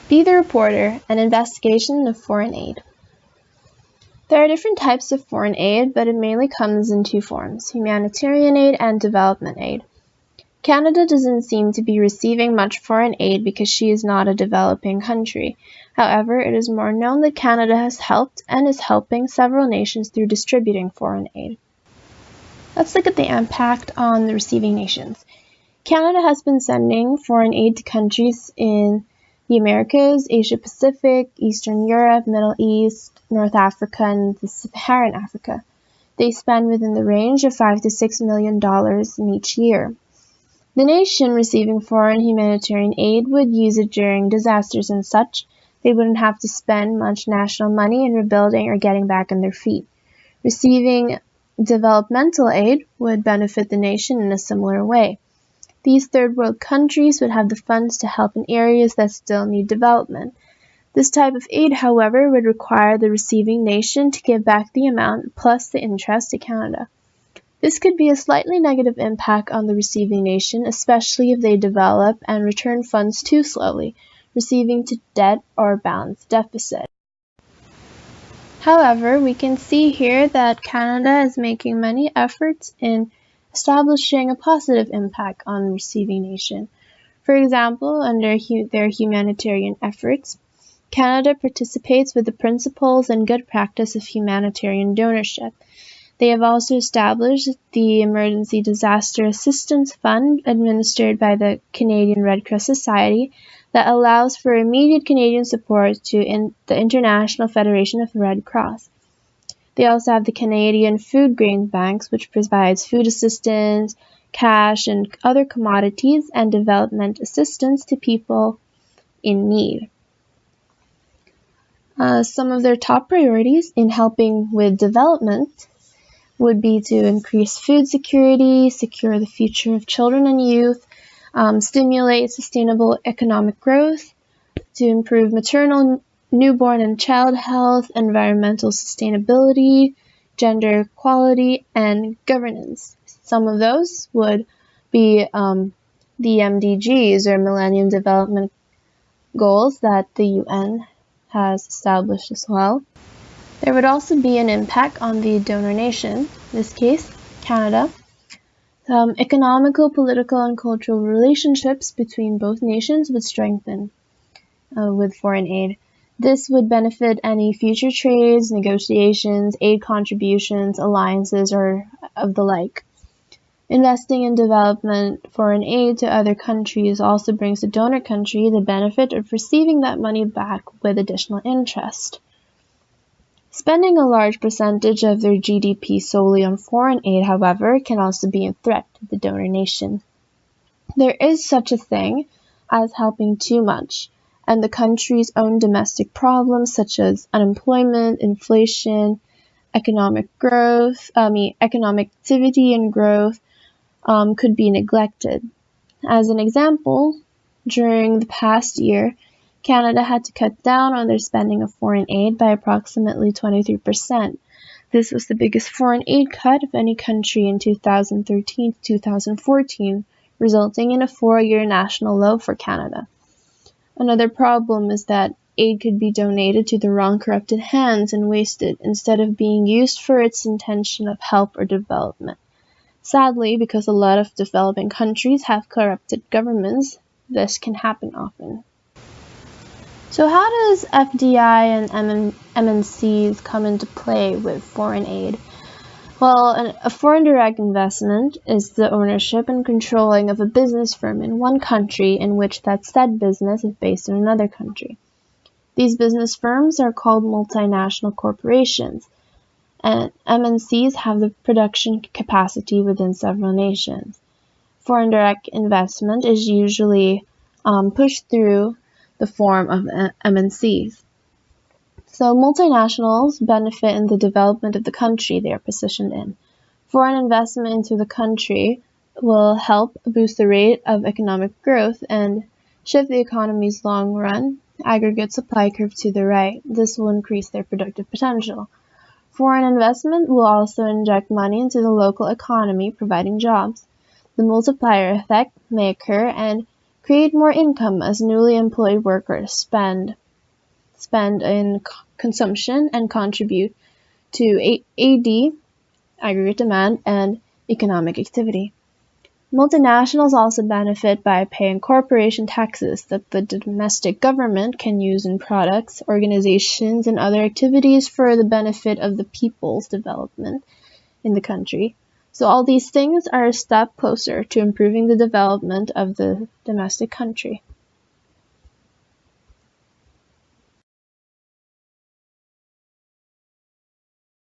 Be the Reporter, an investigation of foreign aid. There are different types of foreign aid, but it mainly comes in two forms: humanitarian aid and development aid. Canada doesn't seem to be receiving much foreign aid because she is not a developing country. However, it is more known that Canada has helped and is helping several nations through distributing foreign aid. Let's look at the impact on the receiving nations. Canada has been sending foreign aid to countries in the Americas, Asia Pacific, Eastern Europe, Middle East, North Africa, and the Saharan Africa. They spend within the range of $5 to $6 million in each year. The nation receiving foreign humanitarian aid would use it during disasters and such. They wouldn't have to spend much national money in rebuilding or getting back on their feet. Receiving developmental aid would benefit the nation in a similar way. These third world countries would have the funds to help in areas that still need development. This type of aid, however, would require the receiving nation to give back the amount plus the interest to Canada. This could be a slightly negative impact on the receiving nation, especially if they develop and return funds too slowly, receiving to debt or balance deficit. However, we can see here that Canada is making many efforts in establishing a positive impact on the receiving nation. For example, under their humanitarian efforts, Canada participates with the principles and good practice of humanitarian donorship. They have also established the Emergency Disaster Assistance Fund administered by the Canadian Red Cross Society that allows for immediate Canadian support to the International Federation of the Red Cross. They also have the Canadian Food Grain Banks, which provides food assistance, cash, and other commodities and development assistance to people in need. Some of their top priorities in helping with development would be to increase food security, secure the future of children and youth, stimulate sustainable economic growth, to improve maternal, newborn and child health, environmental sustainability, gender equality, and governance. Some of those would be the MDGs, or Millennium Development Goals, that the UN has established as well. There would also be an impact on the donor nation, in this case, Canada. Economical, political, and cultural relationships between both nations would strengthen with foreign aid. This would benefit any future trades, negotiations, aid contributions, alliances, or of the like. Investing in development foreign aid to other countries also brings the donor country the benefit of receiving that money back with additional interest. Spending a large percentage of their GDP solely on foreign aid, however, can also be a threat to the donor nation. There is such a thing as helping too much, and the country's own domestic problems such as unemployment, inflation, economic activity and growth could be neglected. As an example, during the past year, Canada had to cut down on their spending of foreign aid by approximately 23%. This was the biggest foreign aid cut of any country in 2013 to 2014, resulting in a 4-year national low for Canada. Another problem is that aid could be donated to the wrong corrupted hands and wasted instead of being used for its intention of help or development. Sadly, because a lot of developing countries have corrupted governments, this can happen often. So how does FDI and MNCs come into play with foreign aid? Well, a foreign direct investment is the ownership and controlling of a business firm in one country in which that said business is based in another country. These business firms are called multinational corporations, and MNCs have the production capacity within several nations. Foreign direct investment is usually pushed through the form of MNCs. So multinationals benefit in the development of the country they are positioned in. Foreign investment into the country will help boost the rate of economic growth and shift the economy's long-run aggregate supply curve to the right. This will increase their productive potential. Foreign investment will also inject money into the local economy, providing jobs. The multiplier effect may occur and create more income as newly employed workers spend in consumption and contribute to AD, aggregate demand, and economic activity. Multinationals also benefit by paying corporation taxes that the domestic government can use in products, organizations, and other activities for the benefit of the people's development in the country. So all these things are a step closer to improving the development of the domestic country.